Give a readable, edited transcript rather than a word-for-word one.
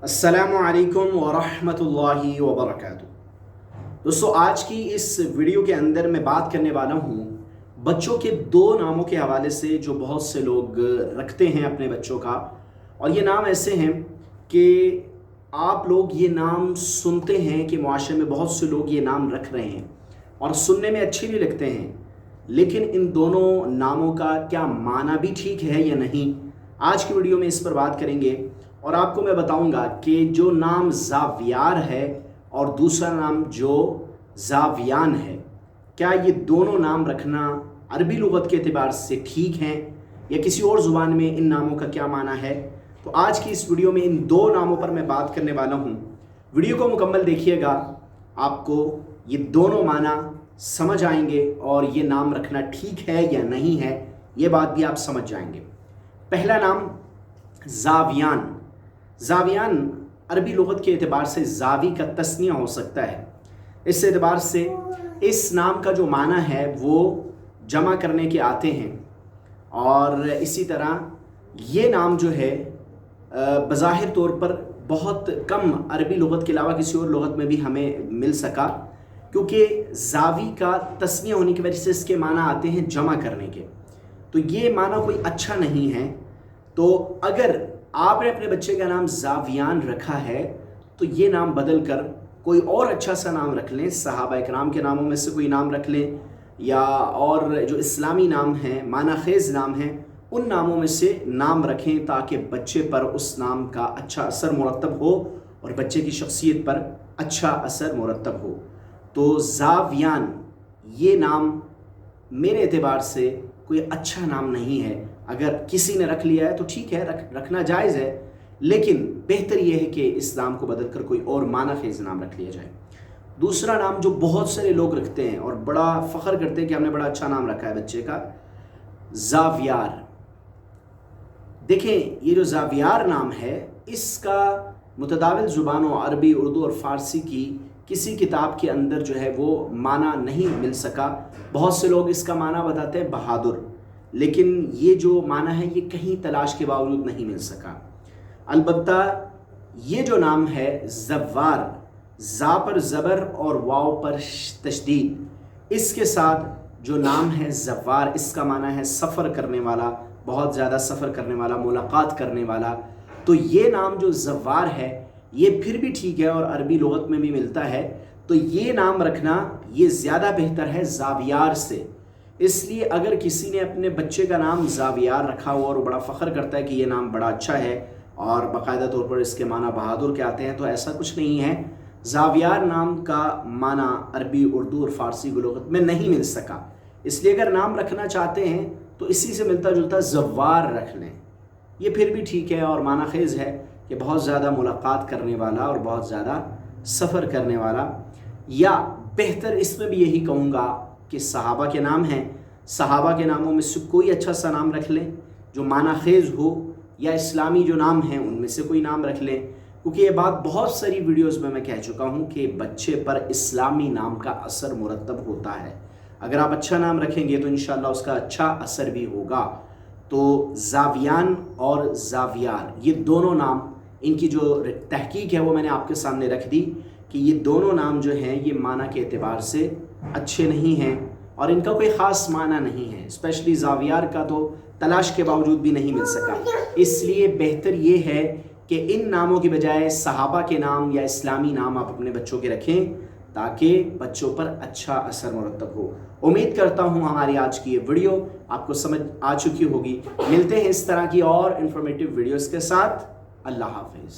अस्सलामु अलैकुम वरहमतुल्लाहि वबरकातुहू। दोस्तों, आज की इस वीडियो के अंदर मैं बात करने वाला हूँ बच्चों के दो नामों के हवाले से जो बहुत से लोग रखते हैं अपने बच्चों का। और ये नाम ऐसे हैं कि आप लोग ये नाम सुनते हैं कि मुआशरे में बहुत से लोग ये नाम रख रहे हैं और सुनने में अच्छे भी लगते हैं, लेकिन इन दोनों नामों का क्या माना भी ठीक है या नहीं, आज की वीडियो में इस पर बात करेंगे। और आपको मैं बताऊंगा कि जो नाम ज़ावियार है और दूसरा नाम जो ज़ावियान है, क्या ये दोनों नाम रखना अरबी लुगत के एतबार से ठीक हैं या किसी और ज़ुबान में इन नामों का क्या माना है। तो आज की इस वीडियो में इन दो नामों पर मैं बात करने वाला हूँ। वीडियो को मुकम्मल देखिएगा, आपको ये दोनों माना समझ आएंगे और ये नाम रखना ठीक है या नहीं है, ये बात भी आप समझ जाएंगे। पहला नाम ज़ावियान। ज़ावियान अरबी लुगत के एतबार से ज़ावी का तस्निया हो सकता है। इस एतबार से इस नाम का जो माना है वो जमा करने के आते हैं। और इसी तरह ये नाम जो है बज़ाहिर तौर पर बहुत कम अरबी लुगत के अलावा किसी और लुगत में भी हमें मिल सका, क्योंकि ज़ावी का तस्निया होने की वजह से इसके माना आते हैं जमा करने के। तो ये माना कोई अच्छा नहीं है। तो अगर आपने अपने बच्चे का नाम ज़ावियान रखा है तो ये नाम बदल कर कोई और अच्छा सा नाम रख लें। सहाबा इकराम के नामों में से कोई नाम रख लें, या और जो इस्लामी नाम हैं, मानाखेज़ नाम हैं, उन नामों में से नाम रखें ताकि बच्चे पर उस नाम का अच्छा असर मुरतब हो और बच्चे की शख्सियत पर अच्छा असर मुरतब हो। तो ज़ावियान ये नाम मेरे एतबार से कोई अच्छा नाम नहीं है। अगर किसी ने रख लिया है तो ठीक है, रखना जायज़ है, लेकिन बेहतर यह है कि इस नाम को बदल कर कोई और मानाखेज़ नाम रख लिया जाए। दूसरा नाम जो बहुत सारे लोग रखते हैं और बड़ा फ़ख्र करते हैं कि हमने बड़ा अच्छा नाम रखा है बच्चे का, ज़ावियार। देखें, ये जो ज़ावियार नाम है इसका मुतदाविल ज़ुबानों अरबी, उर्दू और फ़ारसी की किसी किताब के अंदर जो है वो माना नहीं मिल सका। बहुत से लोग इसका माना बताते हैं बहादुर, लेकिन ये जो माना है ये कहीं तलाश के बावजूद नहीं मिल सका। अलबत्ता ये जो नाम है ज़व्वार, ज़ा पर ज़बर और वाव पर तशदीद, इसके साथ जो नाम है ज़व्वार, इसका माना है सफ़र करने वाला, बहुत ज़्यादा सफ़र करने वाला, मुलाकात करने वाला। तो ये नाम जो ज़व्वार है ये फिर भी ठीक है और अरबी लुगत में भी मिलता है। तो ये नाम रखना ये ज़्यादा बेहतर है ज़ावियार से। इसलिए अगर किसी ने अपने बच्चे का नाम ज़ावियार रखा हो और वो बड़ा फ़ख्र करता है कि ये नाम बड़ा अच्छा है और बाकायदा तौर पर इसके माना बहादुर के आते हैं, तो ऐसा कुछ नहीं है। ज़ावियार नाम का माना अरबी, उर्दू और फ़ारसी की लुगत में नहीं मिल सका। इसलिए अगर नाम रखना चाहते हैं तो इसी से मिलता जुलता ज़व्वार रख लें, ये फिर भी ठीक है और मानाखेज़ है कि बहुत ज़्यादा मुलाकात करने वाला और बहुत ज़्यादा सफ़र करने वाला। या बेहतर इसमें भी यही कहूँगा कि सहाबा के नाम हैं, सहाबा के नामों में से कोई अच्छा सा नाम रख लें जो मानाखेज़ हो, या इस्लामी जो नाम हैं उनमें से कोई नाम रख लें। क्योंकि ये बात बहुत सारी वीडियोस में मैं कह चुका हूँ कि बच्चे पर इस्लामी नाम का असर मुरतब होता है। अगर आप अच्छा नाम रखेंगे तो इंशाअल्लाह उसका अच्छा असर भी होगा। तो ज़ावियान और ज़ावियार ये दोनों नाम, इनकी जो तहकीक है वो मैंने आपके सामने रख दी कि ये दोनों नाम जो हैं ये माना के एतबार से अच्छे नहीं हैं और इनका कोई ख़ास माना नहीं है। स्पेशली ज़ावियार का तो तलाश के बावजूद भी नहीं मिल सका। इसलिए बेहतर ये है कि इन नामों की बजाय सहाबा के नाम या इस्लामी नाम आप अपने बच्चों के रखें ताकि बच्चों पर अच्छा असर मुरतब हो। उम्मीद करता हूँ हमारी आज की ये वीडियो आपको समझ आ चुकी होगी। मिलते हैं इस तरह की और इन्फॉर्मेटिव वीडियोज़ के साथ। अल्लाह हाफिज़।